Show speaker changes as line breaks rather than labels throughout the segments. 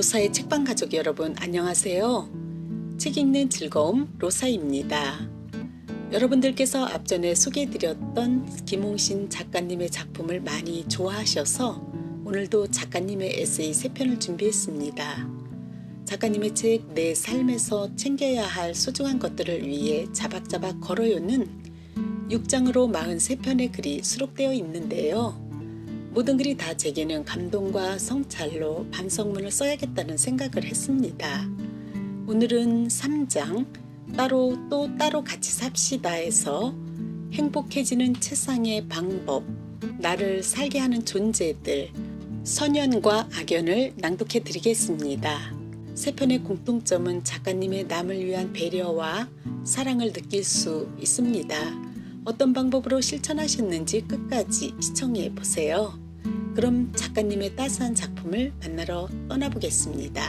로사의 책방 가족 여러분 안녕하세요. 책 읽는 즐거움 로사입니다. 여러분들께서 앞전에 소개해드렸던 김홍신 작가님의 작품을 많이 좋아하셔서 오늘도 작가님의 에세이 3편을 준비했습니다. 작가님의 책 내 삶에서 챙겨야 할 소중한 것들을 위해 자박자박 걸어요는 6장으로 43편의 글이 수록되어 있는데요. 모든 글이 다 제게는 감동과 성찰로 반성문을 써야겠다는 생각을 했습니다. 오늘은 3장 따로 같이 삽시다에서 행복해지는 세상의 방법, 나를 살게 하는 존재들, 선연과 악연을 낭독해 드리겠습니다. 3편의 공통점은 작가님의 남을 위한 배려와 사랑을 느낄 수 있습니다. 어떤 방법으로 실천하셨는지 끝까지 시청해 보세요. 그럼 작가님의 따스한 작품을 만나러 떠나보겠습니다.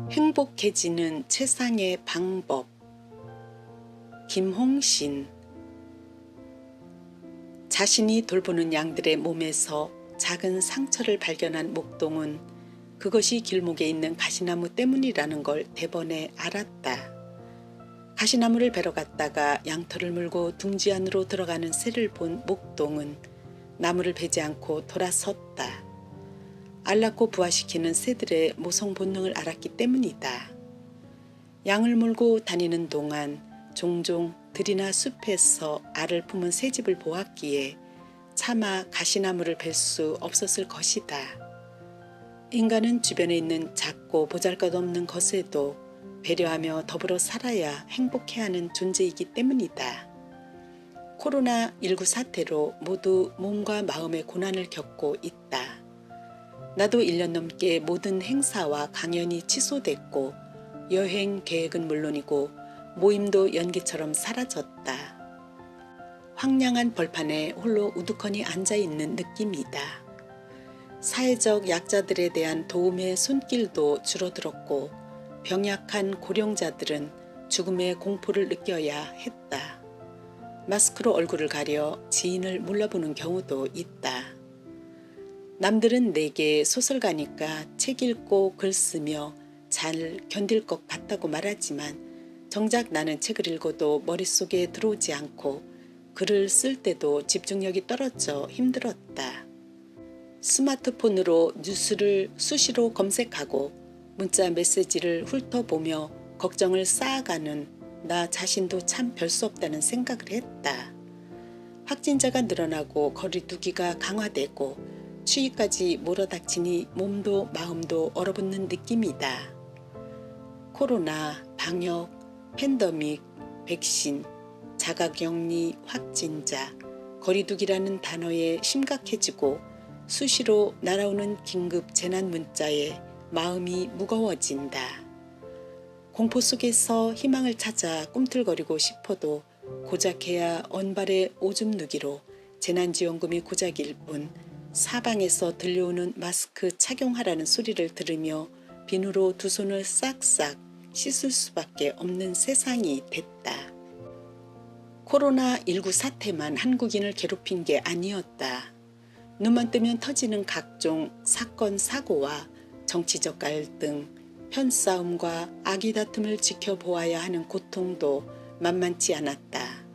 행복해지는 세상의 방법. 김홍신. 자신이 돌보는 양들의 몸에서 작은 상처를 발견한 목동은 그것이 길목에 있는 가시나무 때문이라는 걸 대번에 알았다. 가시나무를 베러 갔다가 양털을 물고 둥지 안으로 들어가는 새를 본 목동은 나무를 베지 않고 돌아섰다. 알 낳고 부화시키는 새들의 모성 본능을 알았기 때문이다. 양을 몰고 다니는 동안 종종 들이나 숲에서 알을 품은 새집을 보았기에 차마 가시나무를 벨 수 없었을 것이다. 인간은 주변에 있는 작고 보잘것없는 것에도 배려하며 더불어 살아야 행복해하는 존재이기 때문이다. 코로나19 사태로 모두 몸과 마음의 고난을 겪고 있다. 나도 1년 넘게 모든 행사와 강연이 취소됐고 여행 계획은 물론이고 모임도 연기처럼 사라졌다. 황량한 벌판에 홀로 우두커니 앉아있는 느낌이다. 사회적 약자들에 대한 도움의 손길도 줄어들었고 병약한 고령자들은 죽음의 공포를 느껴야 했다. 마스크로 얼굴을 가려 지인을 몰라보는 경우도 있다. 남들은 내게 소설가니까 책 읽고 글 쓰며 잘 견딜 것 같다고 말하지만 정작 나는 책을 읽어도 머릿속에 들어오지 않고 글을 쓸 때도 집중력이 떨어져 힘들었다. 스마트폰으로 뉴스를 수시로 검색하고 문자 메시지를 훑어보며 걱정을 쌓아가는 나 자신도 참 별 수 없다는 생각을 했다. 확진자가 늘어나고 거리두기가 강화되고 추위까지 몰아닥치니 몸도 마음도 얼어붙는 느낌이다. 코로나, 방역, 팬데믹, 백신, 자가격리, 확진자, 거리두기라는 단어에 심각해지고 수시로 날아오는 긴급 재난 문자에 마음이 무거워진다. 공포 속에서 희망을 찾아 꿈틀거리고 싶어도 고작해야 언발의 오줌 누기로 재난지원금이 고작일 뿐 사방에서 들려오는 마스크 착용하라는 소리를 들으며 비누로 두 손을 싹싹 씻을 수밖에 없는 세상이 됐다. 코로나19 사태만 한국인을 괴롭힌 게 아니었다. 눈만 뜨면 터지는 각종 사건 사고와 정치적 갈등, 편싸움과 악의 다툼을 지켜보아야 하는 고통도 만만치 않았다.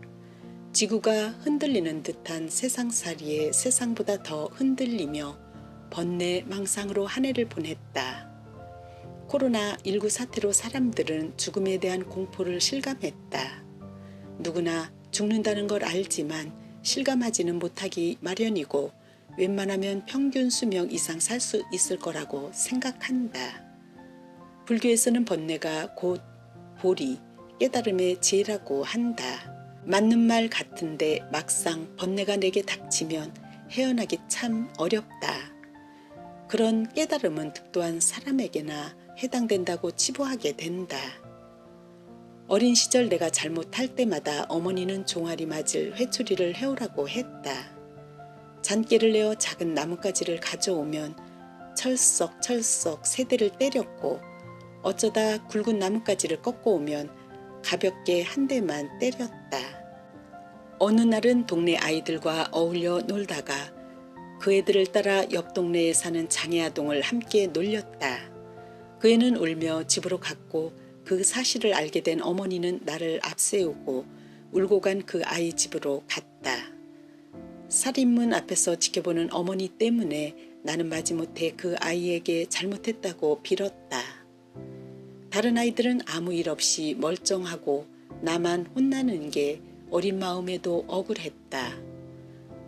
지구가 흔들리는 듯한 세상살이에 세상보다 더 흔들리며 번뇌 망상으로 한 해를 보냈다. 코로나19 사태로 사람들은 죽음에 대한 공포를 실감했다. 누구나 죽는다는 걸 알지만 실감하지는 못하기 마련이고 웬만하면 평균 수명 이상 살 수 있을 거라고 생각한다. 불교에서는 번뇌가 곧 보리, 깨달음의 지혜라고 한다. 맞는 말 같은데 막상 번뇌가 내게 닥치면 헤어나기 참 어렵다. 그런 깨달음은 득도한 사람에게나 해당된다고 치부하게 된다. 어린 시절 내가 잘못할 때마다 어머니는 종아리 맞을 회초리를 해오라고 했다. 잔깨를 내어 작은 나뭇가지를 가져오면 철썩철썩 세대를 때렸고 어쩌다 굵은 나뭇가지를 꺾어 오면 가볍게 한 대만 때렸다. 어느 날은 동네 아이들과 어울려 놀다가 그 애들을 따라 옆 동네에 사는 장애아동을 함께 놀렸다. 그 애는 울며 집으로 갔고 그 사실을 알게 된 어머니는 나를 앞세우고 울고 간 그 아이 집으로 갔다. 살인문 앞에서 지켜보는 어머니 때문에 나는 마지못해 그 아이에게 잘못했다고 빌었다. 다른 아이들은 아무 일 없이 멀쩡하고 나만 혼나는 게 어린 마음에도 억울했다.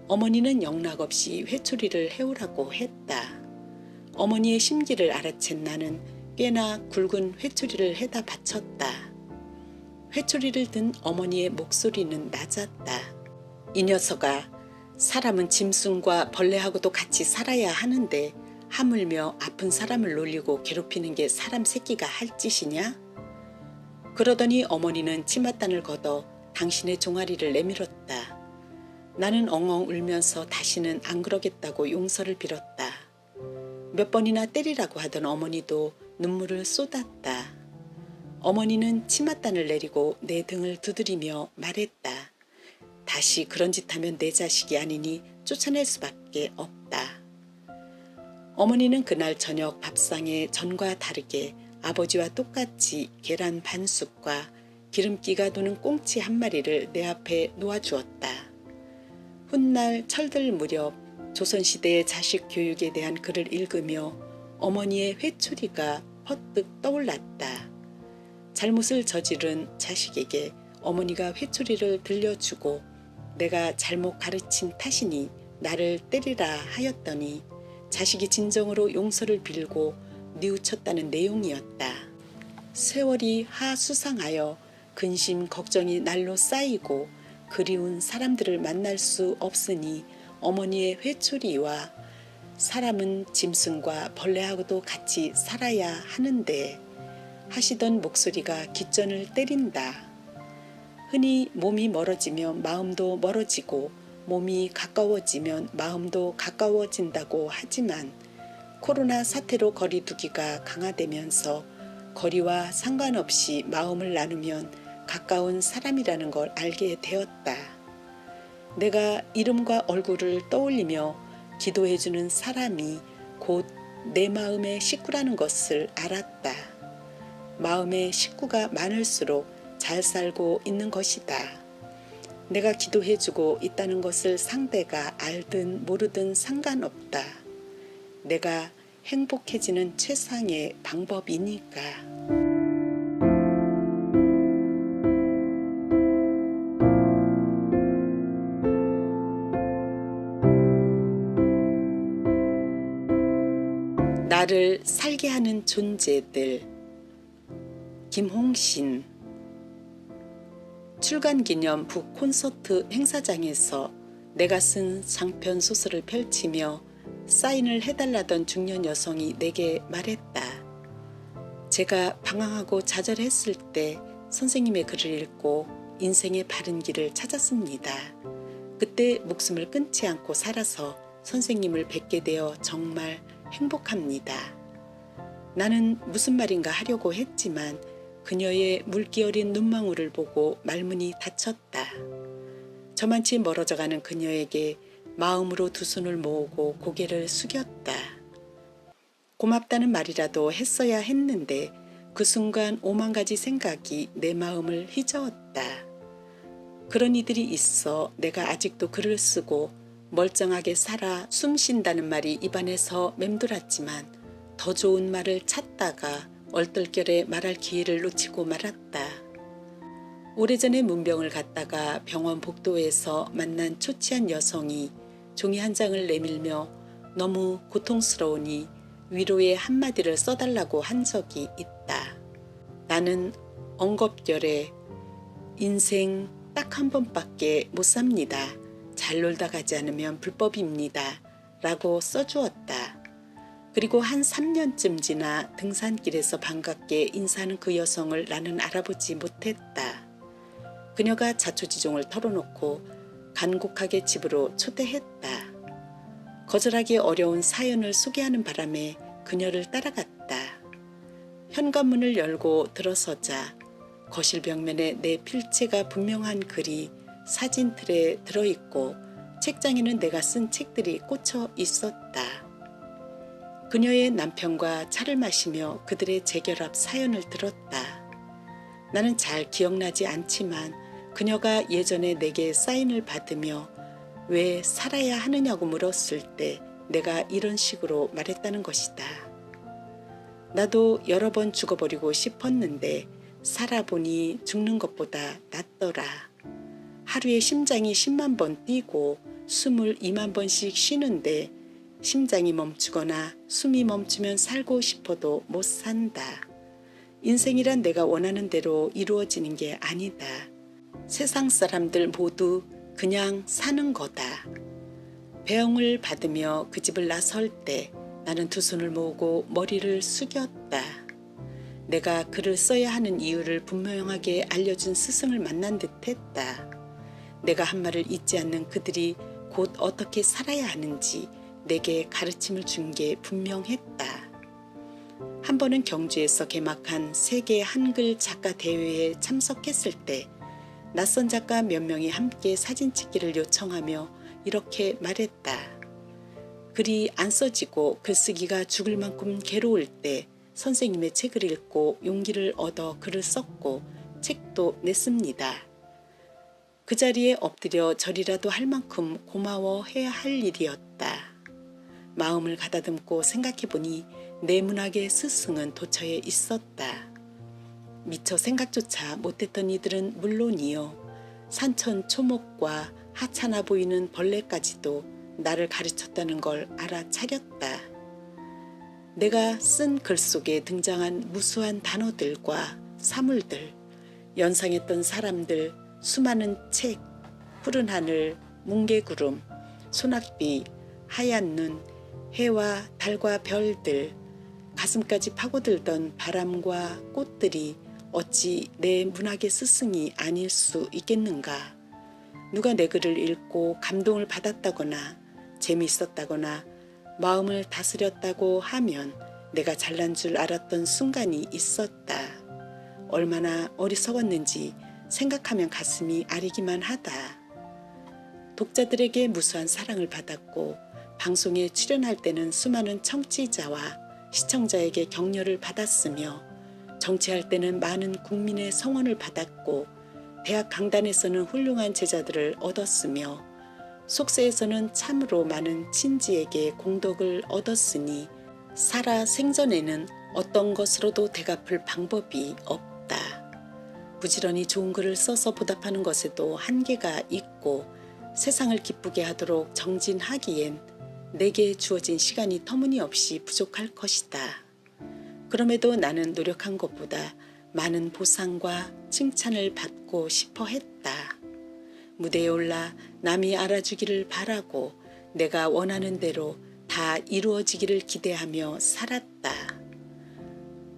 어머니는 영락없이 회초리를 해오라고 했다. 어머니의 심기를 알아챈 나는 꽤나 굵은 회초리를 해다 바쳤다. 회초리를 든 어머니의 목소리는 낮았다. 이 녀석아, 사람은 짐승과 벌레하고도 같이 살아야 하는데 하물며 아픈 사람을 놀리고 괴롭히는 게 사람 새끼가 할 짓이냐? 그러더니 어머니는 치맛단을 걷어 당신의 종아리를 내밀었다. 나는 엉엉 울면서 다시는 안 그러겠다고 용서를 빌었다. 몇 번이나 때리라고 하던 어머니도 눈물을 쏟았다. 어머니는 치맛단을 내리고 내 등을 두드리며 말했다. 다시 그런 짓 하면 내 자식이 아니니 쫓아낼 수밖에 없다. 어머니는 그날 저녁 밥상에 전과 다르게 아버지와 똑같이 계란 반숙과 기름기가 도는 꽁치 한 마리를 내 앞에 놓아주었다. 훗날 철들 무렵 조선시대의 자식 교육에 대한 글을 읽으며 어머니의 회초리가 퍼뜩 떠올랐다. 잘못을 저지른 자식에게 어머니가 회초리를 들려주고 내가 잘못 가르친 탓이니 나를 때리라 하였더니 자식이 진정으로 용서를 빌고 뉘우쳤다는 내용이었다. 세월이 하수상하여 근심 걱정이 날로 쌓이고 그리운 사람들을 만날 수 없으니 어머니의 회초리와 사람은 짐승과 벌레하고도 같이 살아야 하는데 하시던 목소리가 귓전을 때린다. 흔히 몸이 멀어지면 마음도 멀어지고 몸이 가까워지면 마음도 가까워진다고 하지만 코로나 사태로 거리두기가 강화되면서 거리와 상관없이 마음을 나누면 가까운 사람이라는 걸 알게 되었다. 내가 이름과 얼굴을 떠올리며 기도해주는 사람이 곧 내 마음의 식구라는 것을 알았다. 마음의 식구가 많을수록 잘 살고 있는 것이다. 내가 기도해주고 있다는 것을 상대가 알든 모르든 상관없다. 내가 행복해지는 최상의 방법이니까. 나를 살게 하는 존재들. 김홍신. 출간기념 북콘서트 행사장에서 내가 쓴 장편 소설을 펼치며 사인을 해달라던 중년 여성이 내게 말했다. 제가 방황하고 좌절했을 때 선생님의 글을 읽고 인생의 바른 길을 찾았습니다. 그때 목숨을 끊지 않고 살아서 선생님을 뵙게 되어 정말 행복합니다. 나는 무슨 말인가 하려고 했지만 그녀의 물기 어린 눈망울을 보고 말문이 닫혔다. 저만치 멀어져가는 그녀에게 마음으로 두 손을 모으고 고개를 숙였다. 고맙다는 말이라도 했어야 했는데 그 순간 오만 가지 생각이 내 마음을 휘저었다. 그런 이들이 있어 내가 아직도 글을 쓰고 멀쩡하게 살아 숨 쉰다는 말이 입안에서 맴돌았지만 더 좋은 말을 찾다가 얼떨결에 말할 기회를 놓치고 말았다. 오래전에 문병을 갔다가 병원 복도에서 만난 초췌한 여성이 종이 한 장을 내밀며 너무 고통스러우니 위로의 한마디를 써달라고 한 적이 있다. 나는 엉겁결에 인생 딱 한 번밖에 못 삽니다. 잘 놀다 가지 않으면 불법입니다. 라고 써주었다. 그리고 한 3년쯤 지나 등산길에서 반갑게 인사하는 그 여성을 나는 알아보지 못했다. 그녀가 자초지종을 털어놓고 간곡하게 집으로 초대했다. 거절하기 어려운 사연을 소개하는 바람에 그녀를 따라갔다. 현관문을 열고 들어서자 거실 벽면에 내 필체가 분명한 글이 사진틀에 들어있고 책장에는 내가 쓴 책들이 꽂혀 있었다. 그녀의 남편과 차를 마시며 그들의 재결합 사연을 들었다. 나는 잘 기억나지 않지만 그녀가 예전에 내게 사인을 받으며 왜 살아야 하느냐고 물었을 때 내가 이런 식으로 말했다는 것이다. 나도 여러 번 죽어버리고 싶었는데 살아보니 죽는 것보다 낫더라. 하루에 심장이 10만 번 뛰고 숨을 2만 번씩 쉬는데 심장이 멈추거나 숨이 멈추면 살고 싶어도 못 산다. 인생이란 내가 원하는 대로 이루어지는 게 아니다. 세상 사람들 모두 그냥 사는 거다. 배영을 받으며 그 집을 나설 때 나는 두 손을 모으고 머리를 숙였다. 내가 글을 써야 하는 이유를 분명하게 알려준 스승을 만난 듯 했다. 내가 한 말을 잊지 않는 그들이 곧 어떻게 살아야 하는지 내게 가르침을 준 게 분명했다. 한 번은 경주에서 개막한 세계 한글 작가 대회에 참석했을 때 낯선 작가 몇 명이 함께 사진 찍기를 요청하며 이렇게 말했다. 글이 안 써지고 글쓰기가 죽을 만큼 괴로울 때 선생님의 책을 읽고 용기를 얻어 글을 썼고 책도 냈습니다. 그 자리에 엎드려 절이라도 할 만큼 고마워해야 할 일이었다. 마음을 가다듬고 생각해보니 내 문학의 스승은 도처에 있었다. 미처 생각조차 못했던 이들은 물론이요. 산천 초목과 하찮아 보이는 벌레까지도 나를 가르쳤다는 걸 알아차렸다. 내가 쓴 글 속에 등장한 무수한 단어들과 사물들, 연상했던 사람들, 수많은 책, 푸른 하늘, 뭉게구름, 소낙비, 하얀 눈, 해와 달과 별들, 가슴까지 파고들던 바람과 꽃들이 어찌 내 문학의 스승이 아닐 수 있겠는가. 누가 내 글을 읽고 감동을 받았다거나 재미있었다거나 마음을 다스렸다고 하면 내가 잘난 줄 알았던 순간이 있었다. 얼마나 어리석었는지 생각하면 가슴이 아리기만 하다. 독자들에게 무수한 사랑을 받았고 방송에 출연할 때는 수많은 청취자와 시청자에게 격려를 받았으며 정치할 때는 많은 국민의 성원을 받았고 대학 강단에서는 훌륭한 제자들을 얻었으며 속세에서는 참으로 많은 친지에게 공덕을 얻었으니 살아 생전에는 어떤 것으로도 대갚을 방법이 없다. 부지런히 좋은 글을 써서 보답하는 것에도 한계가 있고 세상을 기쁘게 하도록 정진하기엔 내게 주어진 시간이 터무니없이 부족할 것이다. 그럼에도 나는 노력한 것보다 많은 보상과 칭찬을 받고 싶어 했다. 무대에 올라 남이 알아주기를 바라고 내가 원하는 대로 다 이루어지기를 기대하며 살았다.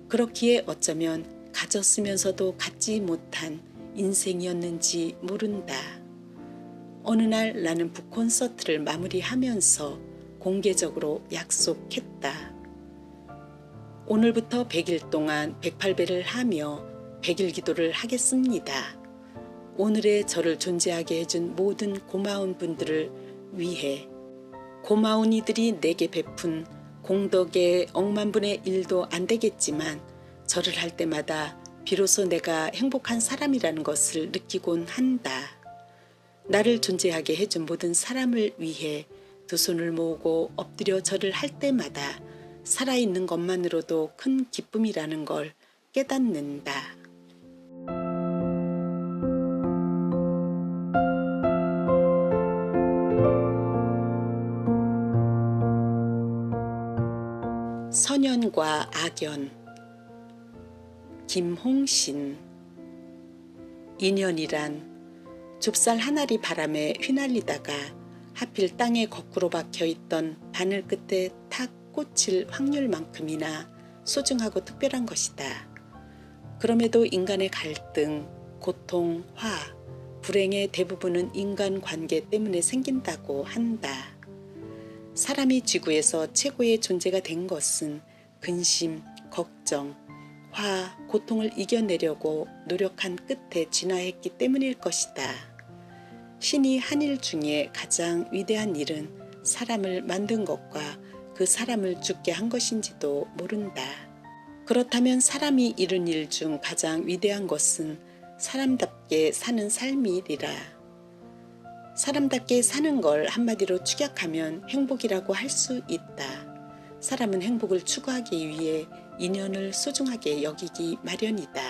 그렇기에 어쩌면 가졌으면서도 갖지 못한 인생이었는지 모른다. 어느 날 나는 북콘서트를 마무리하면서 공개적으로 약속했다. 오늘부터 100일 동안 108배를 하며 100일 기도를 하겠습니다. 오늘의 저를 존재하게 해준 모든 고마운 분들을 위해 고마운 이들이 내게 베푼 공덕의 억만분의 1도 안 되겠지만 절을 할 때마다 비로소 내가 행복한 사람이라는 것을 느끼곤 한다. 나를 존재하게 해준 모든 사람을 위해 두 손을 모으고 엎드려 절을 할 때마다 살아있는 것만으로도 큰 기쁨이라는 걸 깨닫는다. 선연과 악연. 김홍신. 인연이란 좁쌀 한 알이 바람에 휘날리다가 하필 땅에 거꾸로 박혀있던 바늘 끝에 탁 꽂힐 확률만큼이나 소중하고 특별한 것이다. 그럼에도 인간의 갈등, 고통, 화, 불행의 대부분은 인간관계 때문에 생긴다고 한다. 사람이 지구에서 최고의 존재가 된 것은 근심, 걱정, 화, 고통을 이겨내려고 노력한 끝에 진화했기 때문일 것이다. 신이 한 일 중에 가장 위대한 일은 사람을 만든 것과 그 사람을 죽게 한 것인지도 모른다. 그렇다면 사람이 이룬 일 중 가장 위대한 것은 사람답게 사는 삶이리라. 사람답게 사는 걸 한마디로 축약하면 행복이라고 할 수 있다. 사람은 행복을 추구하기 위해 인연을 소중하게 여기기 마련이다.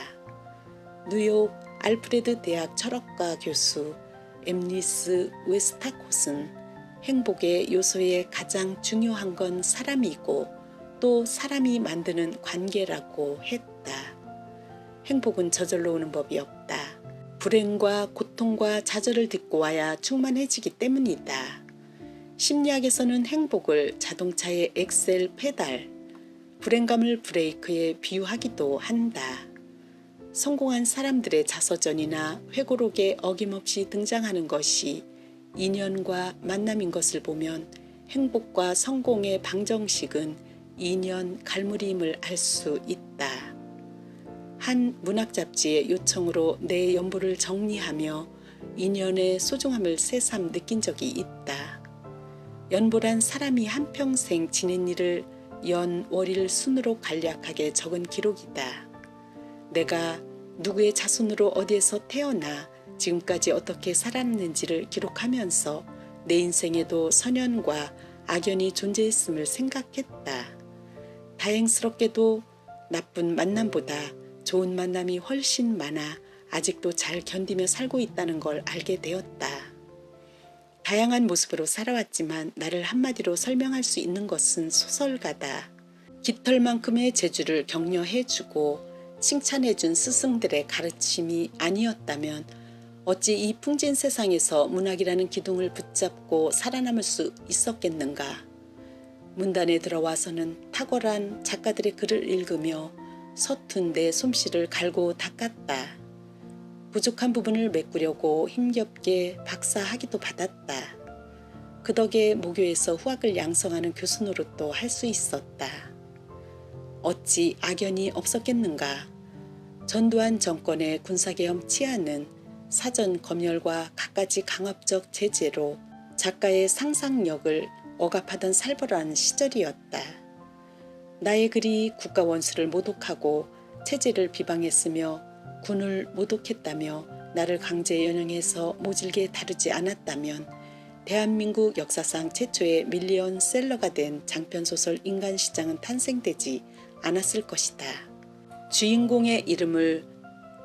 뉴욕 알프레드 대학 철학과 교수 엠리스 웨스타콧은 행복의 요소에 가장 중요한 건 사람이고 또 사람이 만드는 관계라고 했다. 행복은 저절로 오는 법이 없다. 불행과 고통과 좌절을 딛고 와야 충만해지기 때문이다. 심리학에서는 행복을 자동차의 엑셀 페달, 불행감을 브레이크에 비유하기도 한다. 성공한 사람들의 자서전이나 회고록에 어김없이 등장하는 것이 인연과 만남인 것을 보면 행복과 성공의 방정식은 인연 갈무리임을 알 수 있다. 한 문학 잡지의 요청으로 내 연보를 정리하며 인연의 소중함을 새삼 느낀 적이 있다. 연보란 사람이 한평생 지낸 일을 연, 월일, 순으로 간략하게 적은 기록이다. 내가 누구의 자손으로 어디에서 태어나 지금까지 어떻게 살았는지를 기록하면서 내 인생에도 선연과 악연이 존재했음을 생각했다. 다행스럽게도 나쁜 만남보다 좋은 만남이 훨씬 많아 아직도 잘 견디며 살고 있다는 걸 알게 되었다. 다양한 모습으로 살아왔지만 나를 한마디로 설명할 수 있는 것은 소설가다. 깃털만큼의 재주를 격려해주고 칭찬해준 스승들의 가르침이 아니었다면 어찌 이 풍진 세상에서 문학이라는 기둥을 붙잡고 살아남을 수 있었겠는가. 문단에 들어와서는 탁월한 작가들의 글을 읽으며 서툰 내 솜씨를 갈고 닦았다. 부족한 부분을 메꾸려고 힘겹게 박사학위도 받았다. 그 덕에 모교에서 후학을 양성하는 교수 노릇도 할 수 있었다. 어찌 악연이 없었겠는가. 전두환 정권의 군사계엄 치하는 사전 검열과 갖가지 강압적 제재로 작가의 상상력을 억압하던 살벌한 시절이었다. 나의 글이 국가 원수를 모독하고 체제를 비방했으며 군을 모독했다며 나를 강제 연영해서 모질게 다루지 않았다면 대한민국 역사상 최초의 밀리언셀러가 된 장편소설 인간시장은 탄생되지 않았을 것이다. 주인공의 이름을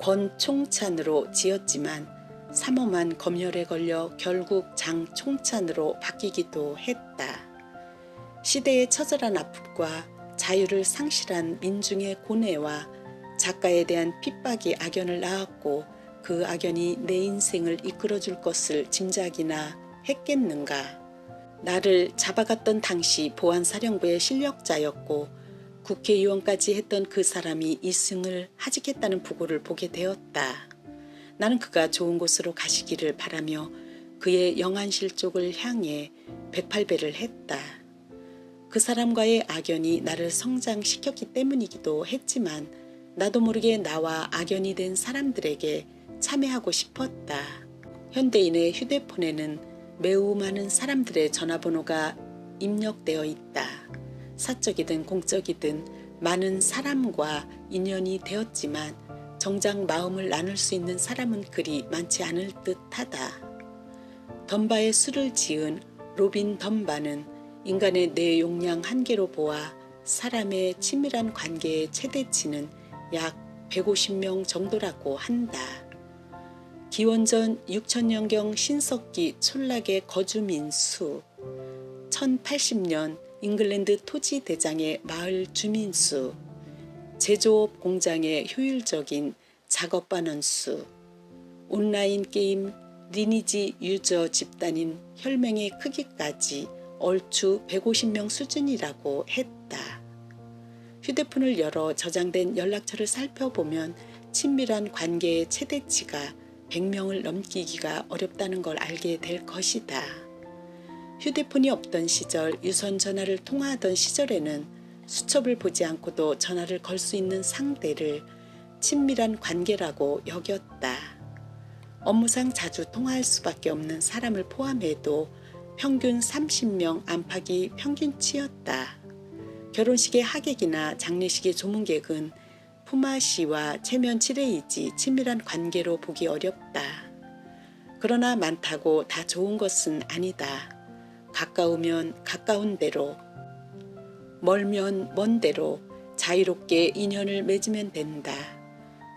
권총찬으로 지었지만 삼엄한 검열에 걸려 결국 장총찬으로 바뀌기도 했다. 시대의 처절한 아픔과 자유를 상실한 민중의 고뇌와 작가에 대한 핍박이 악연을 낳았고 그 악연이 내 인생을 이끌어줄 것을 짐작이나 했겠는가. 나를 잡아갔던 당시 보안사령부의 실력자였고 국회의원까지 했던 그 사람이 이승을 하직했다는 보고를 보게 되었다. 나는 그가 좋은 곳으로 가시기를 바라며 그의 영안실 쪽을 향해 108배를 했다. 그 사람과의 악연이 나를 성장시켰기 때문이기도 했지만 나도 모르게 나와 악연이 된 사람들에게 참여하고 싶었다. 현대인의 휴대폰에는 매우 많은 사람들의 전화번호가 입력되어 있다. 사적이든 공적이든 많은 사람과 인연이 되었지만 정작 마음을 나눌 수 있는 사람은 그리 많지 않을 듯하다. 덤바의 수를 지은 로빈 덤바는 인간의 뇌 용량 한계로 보아 사람의 친밀한 관계의 최대치는 약 150명 정도라고 한다. 기원전 6천년경 신석기 촌락의 거주민 수, 1080년 잉글랜드 토지 대장의 마을 주민 수, 제조업 공장의 효율적인 작업반원 수, 온라인 게임 리니지 유저 집단인 혈맹의 크기까지 얼추 150명 수준이라고 했다. 휴대폰을 열어 저장된 연락처를 살펴보면 친밀한 관계의 최대치가 100명을 넘기기가 어렵다는 걸 알게 될 것이다. 휴대폰이 없던 시절, 유선 전화를 통화하던 시절에는 수첩을 보지 않고도 전화를 걸 수 있는 상대를 친밀한 관계라고 여겼다. 업무상 자주 통화할 수밖에 없는 사람을 포함해도 평균 30명 안팎이 평균치였다. 결혼식의 하객이나 장례식의 조문객은 품앗이와 체면 칠회이지 친밀한 관계로 보기 어렵다. 그러나 많다고 다 좋은 것은 아니다. 가까우면 가까운 대로, 멀면 먼 대로 자유롭게 인연을 맺으면 된다.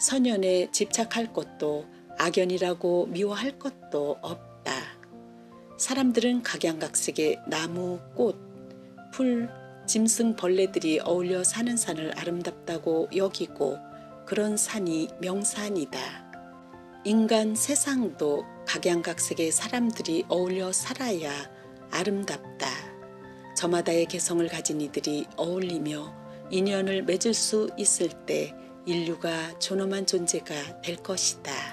선연에 집착할 것도 악연이라고 미워할 것도 없다. 사람들은 각양각색의 나무, 꽃, 풀, 짐승, 벌레들이 어울려 사는 산을 아름답다고 여기고 그런 산이 명산이다. 인간 세상도 각양각색의 사람들이 어울려 살아야 아름답다. 저마다의 개성을 가진 이들이 어울리며 인연을 맺을 수 있을 때 인류가 존엄한 존재가 될 것이다.